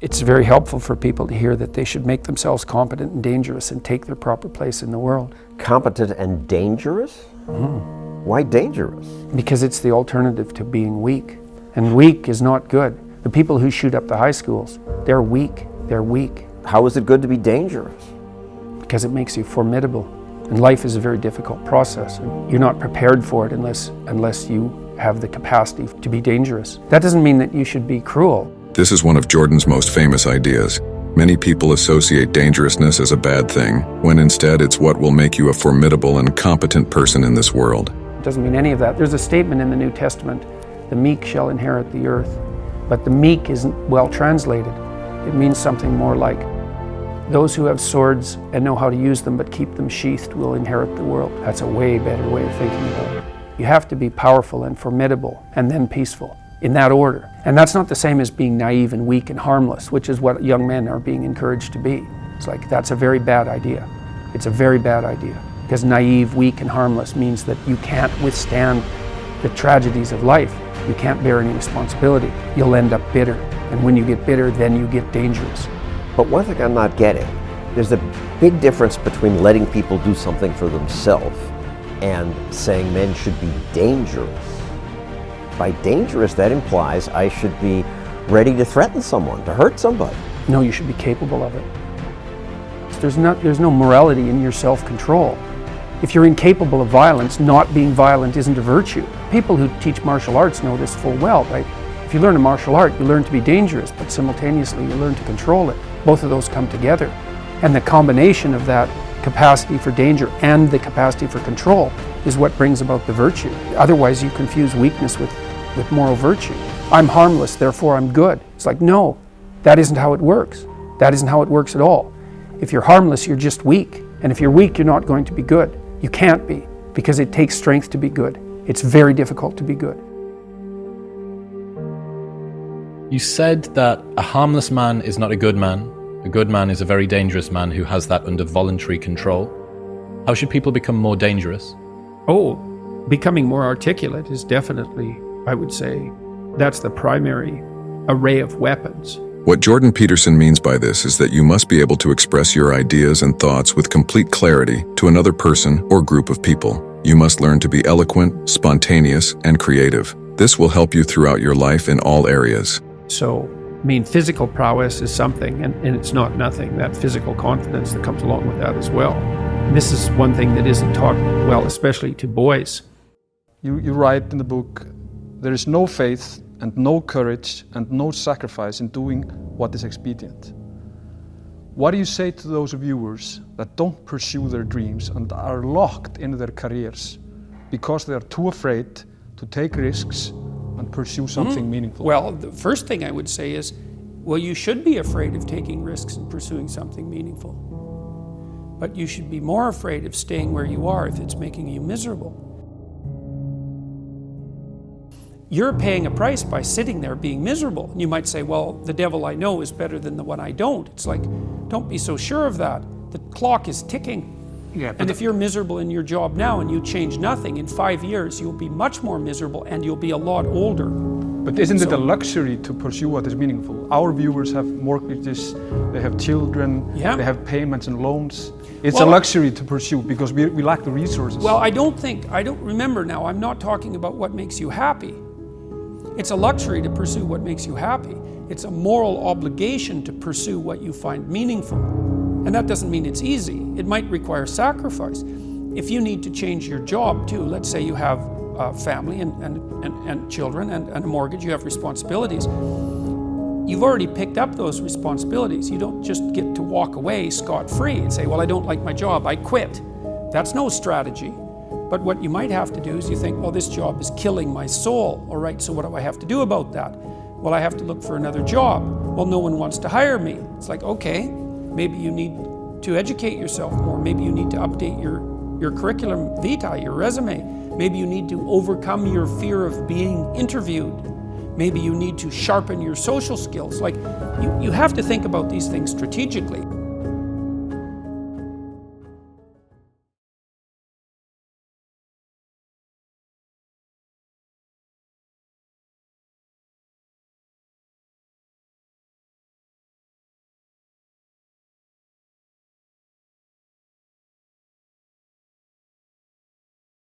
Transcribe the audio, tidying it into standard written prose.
It's very helpful for people to hear that they should make themselves competent and dangerous and take their proper place in the world. Competent and dangerous? Why dangerous? Because it's the alternative to being weak. And weak is not good. The people who shoot up the high schools, they're weak. They're weak. How is it good to be dangerous? Because it makes you formidable. And life is a very difficult process. And you're not prepared for it unless you have the capacity to be dangerous. That doesn't mean that you should be cruel. This is one of Jordan's most famous ideas. Many people associate dangerousness as a bad thing, when instead it's what will make you a formidable and competent person in this world. It doesn't mean any of that. There's a statement in the New Testament, the meek shall inherit the earth. But the meek isn't well translated. It means something more like, those who have swords and know how to use them but keep them sheathed will inherit the world. That's a way better way of thinking about it. You have to be powerful and formidable and then peaceful, in that order. And that's not the same as being naive and weak and harmless, which is what young men are being encouraged to be. It's like, that's a very bad idea. It's a very bad idea. Because naive, weak, and harmless means that you can't withstand the tragedies of life. You can't bear any responsibility. You'll end up bitter. And when you get bitter, then you get dangerous. But one thing I'm not getting, there's a big difference between letting people do something for themselves and saying men should be dangerous. By dangerous, that implies I should be ready to threaten someone, to hurt somebody. No, you should be capable of it. There's no morality in your self-control. If you're incapable of violence, not being violent isn't a virtue. People who teach martial arts know this full well, right? If you learn a martial art, you learn to be dangerous, but simultaneously you learn to control it. Both of those come together. And the combination of that capacity for danger and the capacity for control is what brings about the virtue. Otherwise, you confuse weakness with moral virtue. I'm harmless, therefore I'm good. It's like, no, that isn't how it works. That isn't how it works at all. If you're harmless, you're just weak. And if you're weak, you're not going to be good. You can't be, because it takes strength to be good. It's very difficult to be good. You said that a harmless man is not a good man. A good man is a very dangerous man who has that under voluntary control. How should people become more dangerous? Oh, becoming more articulate is definitely, I would say, that's the primary array of weapons. What Jordan Peterson means by this is that you must be able to express your ideas and thoughts with complete clarity to another person or group of people. You must learn to be eloquent, spontaneous, and creative. This will help you throughout your life in all areas. So, I mean, physical prowess is something, and it's not nothing, that physical confidence that comes along with that as well. And this is one thing that isn't taught well, especially to boys. You write in the book, there is no faith and no courage and no sacrifice in doing what is expedient. What do you say to those viewers that don't pursue their dreams and are locked in their careers because they are too afraid to take risks and pursue something meaningful? Well, the first thing I would say is, well, you should be afraid of taking risks and pursuing something meaningful. But you should be more afraid of staying where you are if it's making you miserable. You're paying a price by sitting there being miserable. And you might say, well, the devil I know is better than the one I don't. It's like, don't be so sure of that. The clock is ticking. Yeah, and if you're miserable in your job now and you change nothing, in 5 years you'll be much more miserable and you'll be a lot older. But isn't it a luxury to pursue what is meaningful? Our viewers have mortgages, they have children, they have payments and loans. It's a luxury to pursue because we lack the resources. Well, I don't remember now, I'm not talking about what makes you happy. It's a luxury to pursue what makes you happy. It's a moral obligation to pursue what you find meaningful. And that doesn't mean it's easy. It might require sacrifice. If you need to change your job too, let's say you have a family and children and a mortgage, you have responsibilities. You've already picked up those responsibilities. You don't just get to walk away scot-free and say, well, I don't like my job, I quit. That's no strategy. But what you might have to do is you think, well, this job is killing my soul. All right, so what do I have to do about that? Well, I have to look for another job. Well, no one wants to hire me. It's like, okay, maybe you need to educate yourself more. Maybe you need to update your curriculum vitae, your resume. Maybe you need to overcome your fear of being interviewed. Maybe you need to sharpen your social skills. Like, you have to think about these things strategically.